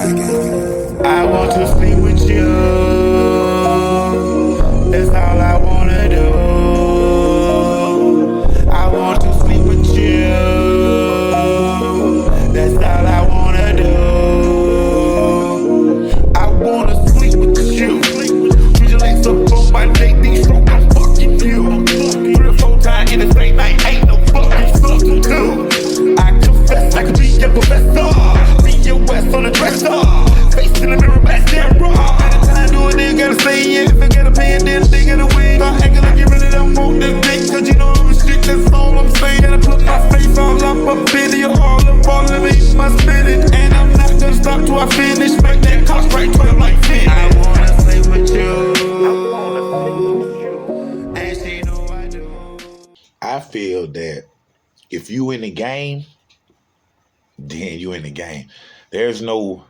I want to sleep with you. That's all I wanna do. I want to sleep with you. That's all I wanna do. I wanna sleep with you. Put your legs up on my neck, these stroke, I'm fucking you. 3 or 4 times in the same night, ain't no fucking substitute. I confess I could be your professor. Be your West on the dresser. Face in the mirror, back there raw. Anytime do a nigga gotta say yes. If I gotta pay it, then they gotta win. Start acting like you really don't want this dick. Cause you know I'm shit, that's all I'm saying. Gotta put my face all up in your all up, all of me, my spinach. And I'm not gonna stop till I finish. Make that cost right 12 like 10. I wanna stay with you. And she know I do. I feel that if you in the game, then you in the game. There's no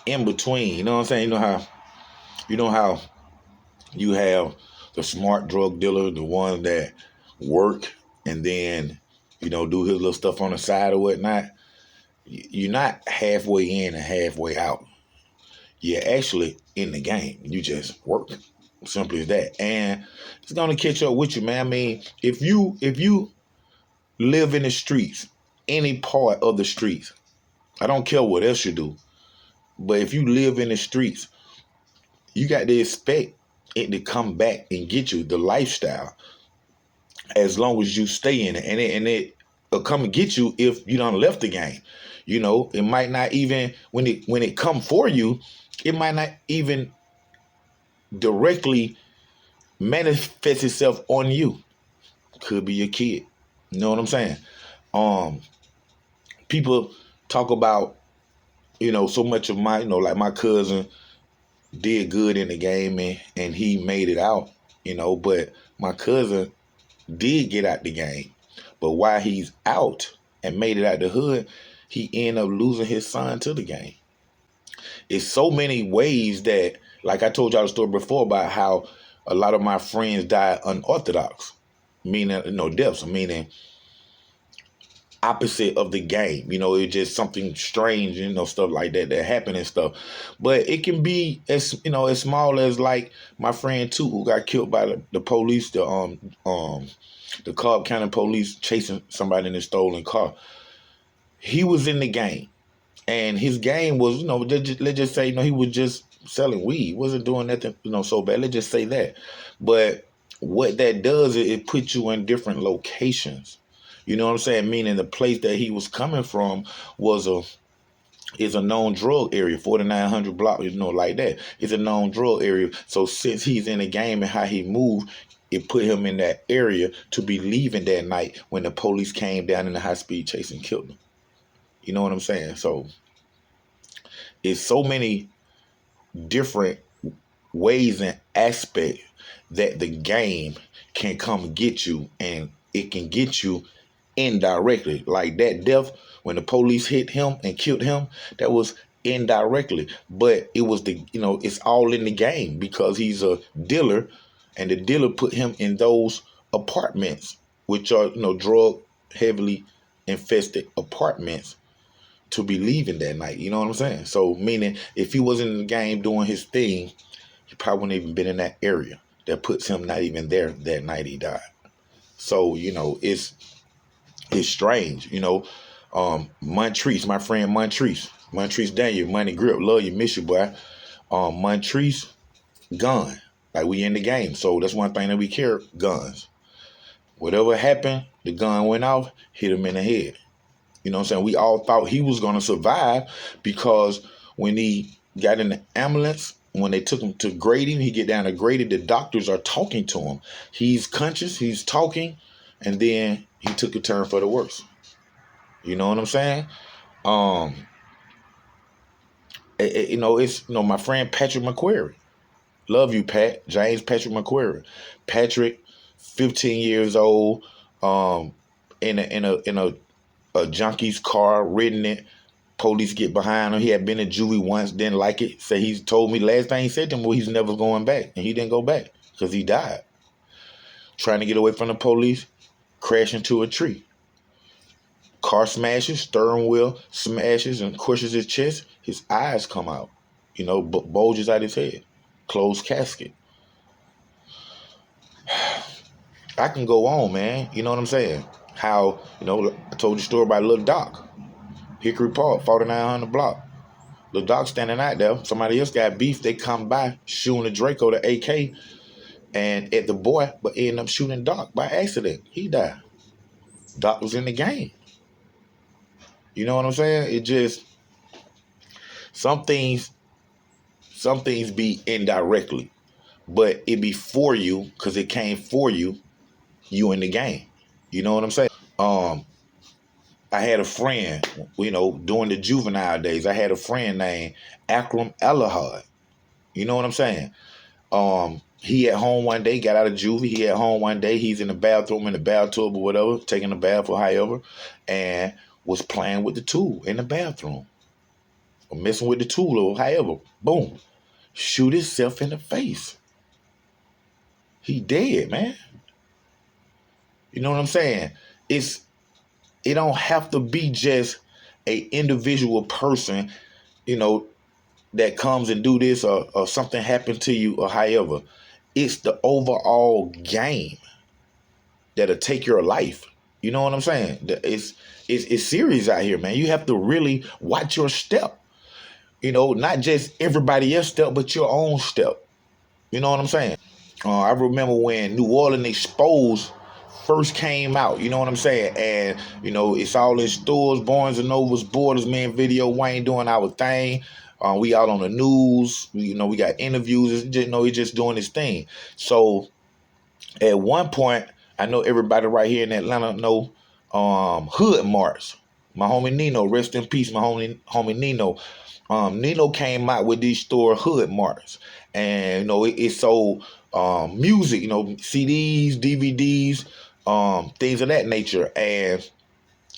in between. You know what I'm saying? You know how you have the smart drug dealer, the one that work and then, do his little stuff on the side or whatnot. You're not halfway in and halfway out. You're actually in the game. You just work. Simple as that. And it's gonna catch up with you, man. I mean, if you live in the streets, any part of the streets, I don't care what else you do, but if you live in the streets, you got to expect it to come back and get you the lifestyle as long as you stay in it. And it will come and get you if you done left the game. It might not even, when it come for you, it might not even directly manifest itself on you. Could be your kid. You know what I'm saying? Um, People talk about, so much of my, like my cousin did good in the game and he made it out, but my cousin did get out the game. But while he's out and made it out the hood, he ended up losing his son to the game. It's so many ways that, like I told y'all the story before about how a lot of my friends died unorthodox, meaning, deaths, meaning opposite of the game. It's just something strange, stuff like that happened and stuff. But it can be as small as like my friend too, who got killed by the police, the Cobb County police chasing somebody in a stolen car. He was in the game, and his game was, let's just say, he was just selling weed. He wasn't doing nothing, so bad. Let's just say that. But what that does is it puts you in different locations. You know what I'm saying? Meaning the place that he was coming from is a known drug area, 4900 block, like that. It's a known drug area. So since he's in the game and how he moved, it put him in that area to be leaving that night when the police came down in the high-speed chase and killed him. You know what I'm saying? So it's so many different ways and aspects that the game can come get you, and it can get you indirectly. Like that death, when the police hit him and killed him, that was indirectly. But it was it's all in the game because he's a dealer, and the dealer put him in those apartments, which are, drug heavily infested apartments, to be leaving that night. You know what I'm saying? So meaning if he wasn't in the game doing his thing, he probably wouldn't even been in that area. That puts him not even there that night he died. So, it's strange, Montrece, my friend Montrece Daniel, Money Grip, love you, miss you, boy. Montrece, gun. Like, we in the game. So that's one thing that we care, guns. Whatever happened, the gun went off, hit him in the head. You know what I'm saying? We all thought he was going to survive because when he got in the ambulance, when they took him to Grady, he get down to Grady, the doctors are talking to him. He's conscious, he's talking, and then he took a turn for the worse. You know what I'm saying? It's my friend Patrick McQuarrie. Love you, Pat. James Patrick McQuarrie. Patrick, 15 years old, in a junkie's car, ridden it. Police get behind him. He had been in juvie once, didn't like it. So he told me last thing he said to him, well, he's never going back. And he didn't go back because he died. Trying to get away from the police, crash into a tree. Car smashes, steering wheel smashes and crushes his chest. his eyes come out, bulges out his head, closed casket. I can go on, man. You know what I'm saying? How, I told you the story about Little Doc, Hickory Park, 4900 block. Little Doc standing out there. Somebody else got beef. They come by shooting the Draco, the AK, and at the boy, but end up shooting Doc by accident. He died. Doc was in the game. You know what I'm saying? It just, some things be indirectly, but it be for you because it came for you. You in the game. You know what I'm saying? I had a friend, during the juvenile days, I had a friend named Akram Elahad. You know what I'm saying? He at home one day, got out of juvie. He at home one day, he's in the bathroom, in the bathtub or whatever, taking a bath or however, and was playing with the tool in the bathroom. Or messing with the tool or however. Boom. Shoot himself in the face. He dead, man. You know what I'm saying? It don't have to be just a individual person, that comes and do this or something happened to you or however. It's the overall game that'll take your life. You know what I'm saying? It's serious out here, man. You have to really watch your step. Not just everybody else's step, but your own step. You know what I'm saying? I remember when New Orleans Exposed first came out, you know what I'm saying? And, it's all in stores, Barnes and Nobles, Borders, man, Video, Wayne doing our thing. We out on the news, we got interviews, it's just doing his thing. So at one point, I know everybody right here in Atlanta know Hood Marts. My homie Nino, rest in peace, my homie Nino. Nino came out with these store Hood Marts. And, it sold music, CDs, DVDs, things of that nature. And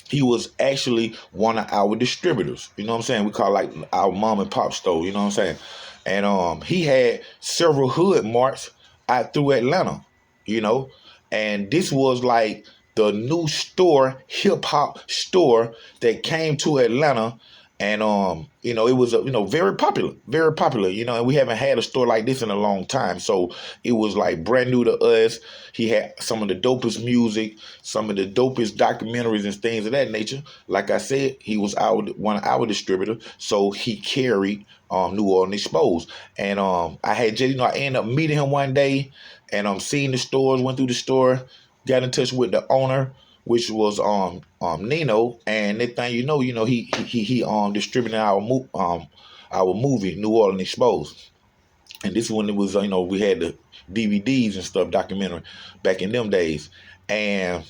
he was actually one of our distributors. You know what I'm saying? We call like our mom and pop store, you know what I'm saying? And he had several Hood Marts out through Atlanta, and this was like the new store, hip hop store that came to Atlanta. And it was very popular, and we haven't had a store like this in a long time. So it was like brand new to us. He had some of the dopest music, some of the dopest documentaries and things of that nature. Like I said, he was one of our distributors, so he carried New Orleans Exposed. And I had just, I ended up meeting him one day, and seeing the stores, went through the store, got in touch with the owner, which was Nino, and that thing he distributed our movie New Orleans Exposed, and this one it was we had the DVDs and stuff, documentary back in them days, and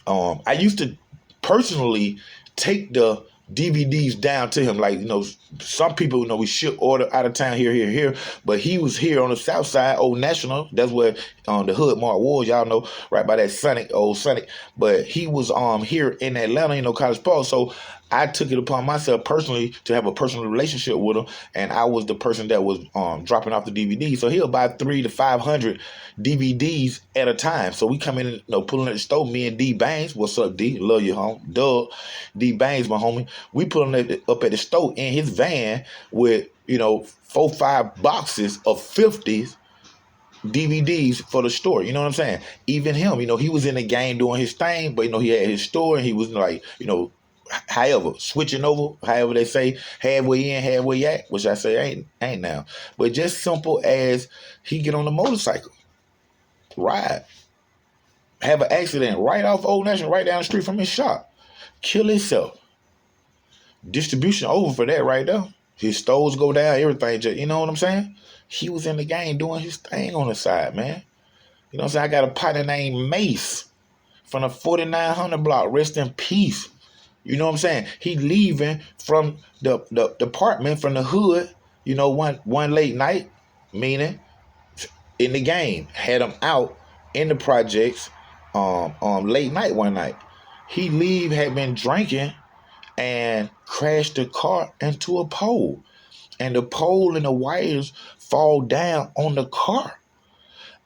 I used to personally take the DVDs down to him. Like, some people, we ship order out of town here, but he was here on the south side, Old National. That's where the Hood Mart was, y'all know, right by that old Sonic. But he was here in Atlanta, College Park. So I took it upon myself personally to have a personal relationship with him, and I was the person that was dropping off the DVDs. So he'll buy 300 to 500 DVDs at a time. So we come in, pulling at the store, me and D Bangs. What's up, D? Love you, home. Doug. D Bangs, my homie. We pulling it up at the store in his van with, 4-5 boxes of 50s DVDs for the store. You know what I'm saying? Even him, he was in the game doing his thing, but, he had his store, and he was like, however, switching over, however they say, halfway in, halfway out, which I say ain't now. But just simple as he get on the motorcycle, ride, have an accident right off Old National, right down the street from his shop, kill himself. Distribution over for that right there. His stores go down, everything, just, you know what I'm saying? He was in the game doing his thing on the side, man. You know what I'm saying? I got a partner named Mase from the 4900 block, rest in peace. You know what I'm saying? He leaving from the apartment from the hood, one late night, meaning in the game. Had him out in the projects late night one night. He leave, had been drinking, and crashed the car into a pole. And the pole and the wires fall down on the car.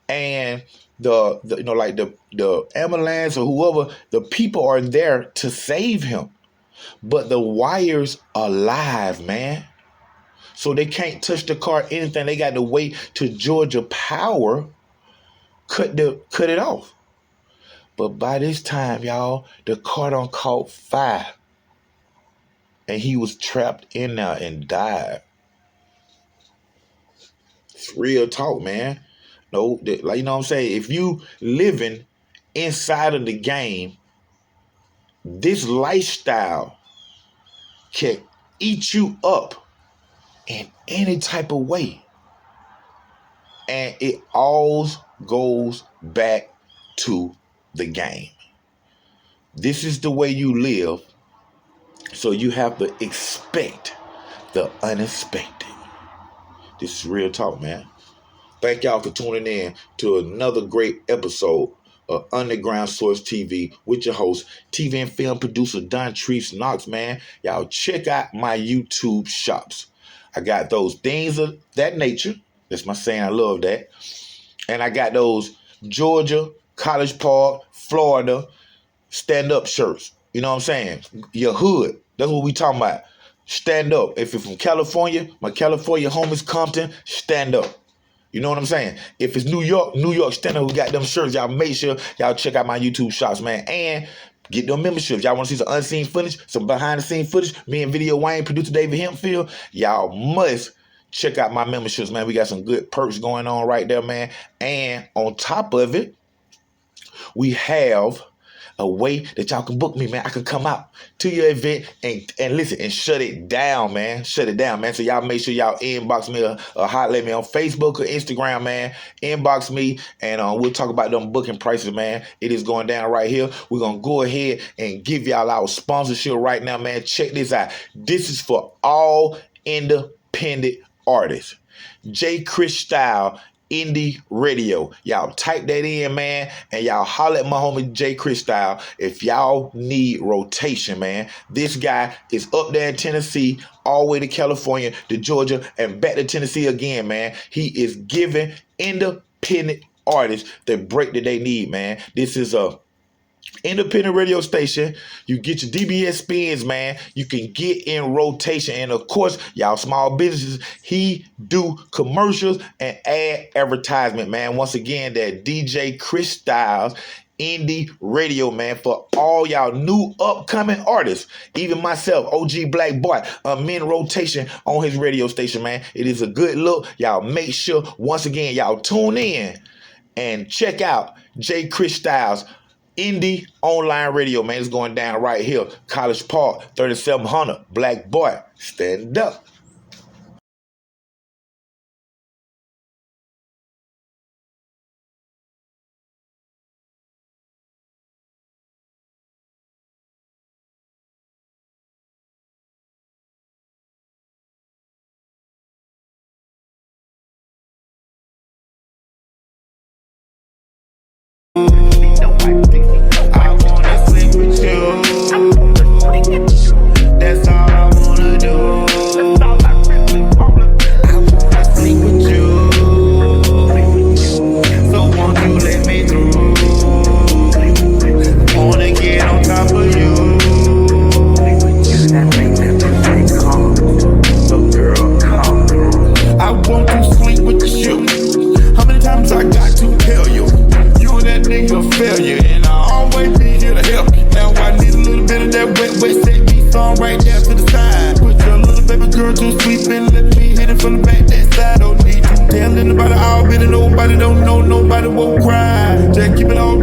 And the ambulance or whoever, the people are there to save him. but the wires are live, man. So they can't touch the car, anything. They got to wait till Georgia Power cut it off. But by this time, y'all, the car done caught fire. And he was trapped in there and died. It's real talk, man. No, like, you know what I'm saying? If you living inside of the game, this lifestyle can eat you up in any type of way. And it all goes back to the game. This is the way you live, so you have to expect the unexpected. This is real talk, man. Thank y'all for tuning in to another great episode of Underground Source TV with your host, TV and film producer Don Trece Knox, man. Y'all check out my YouTube shops. I got those things of that nature. That's my saying. I love that. And I got those Georgia, College Park, Florida stand-up shirts. You know what I'm saying? Your hood. That's what we talking about. Stand up. If you're from California, my California home is Compton, stand up. You know what I'm saying? If it's New York, stand up. We got them shirts. Y'all make sure y'all check out my YouTube shops, man. And get them memberships. Y'all want to see some unseen footage, some behind-the-scenes footage? Me and Video Wayne, producer David Hempfield. Y'all must check out my memberships, man. We got some good perks going on right there, man. And on top of it, we have a way that y'all can book me, man. I can come out to your event and listen and shut it down, man. Shut it down, man. So y'all make sure y'all inbox me or holler at me on Facebook or Instagram, man. Inbox me and we'll talk about them booking prices, man. It is going down right here. We're going to go ahead and give y'all our sponsorship right now, man. Check this out. This is for all independent artists. J. Chris Style Indie Radio. Y'all type that in, man, and y'all holler at my homie J. Chris Style if y'all need rotation, man. This guy is up there in Tennessee, all the way to California, to Georgia, and back to Tennessee again, man. He is giving independent artists the break that they need, man. This is a independent radio station. You get your DBS spins, man. You can get in rotation. And of course, y'all small businesses, he do commercials and ad advertisement, man. Once again, that DJ Chris Styles Indie Radio, man, for all y'all new upcoming artists. Even myself, OG Black Boy, I'm in rotation on his radio station, man. It is a good look. Y'all make sure, once again, y'all tune in and check out J. Chris Styles Indie Online Radio, man. It's going down right here. College Park, 3700. Black Boy, stand up. I wanna sleep with you. That's all I wanna do. I wanna sleep with you. So won't you let me through? Wanna get on top of you. I want to sleep with you. How many times I got to tell you? You that nigga failure, and I always be here to help you. Now I need a little bit of that wet set me song right there to the side. Put your little baby girl to sleep and let me hit it from the back that side. Don't need to tell anybody, I'll be nobody don't know, nobody won't cry. Just keep it all